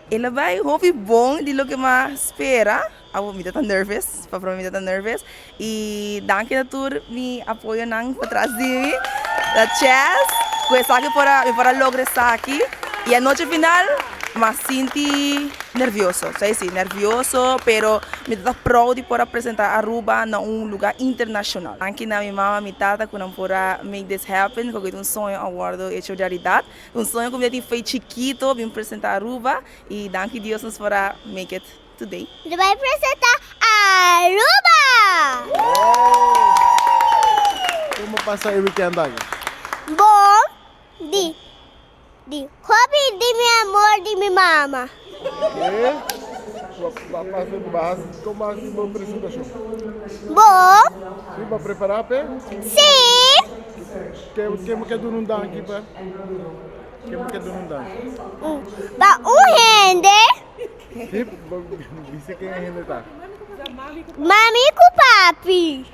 Ela vai ouvir bom de lo que mais espera. Eu me tá nervous, para mim tá nervous. E danke na tour me apoio nang para trás de mim. Da chess, coisa que para lograr aqui. E a noite final, me senti nervioso, sei sim, nervioso, pero me está proud por apresentar Aruba na lugar internacional. Aqui na minha mama, minha tata, que não pora make this happen, porque é sonho agora hecho realidade. Sonho que eu tinha feito chiquito, vim apresentar Aruba e danke Deus nos para make it today. Ele vai apresentar Aruba! Como passa o weekend aqui? Bom, de hobby de meu amor de minha mama. Passa base, como assim uma apresentação? Bom, Sim, para preparar, pé? sim. Quem quer do não dar aqui, pé? Quem quer do não dar? Ba rende, Sim, disse quem ainda está. mami com papi.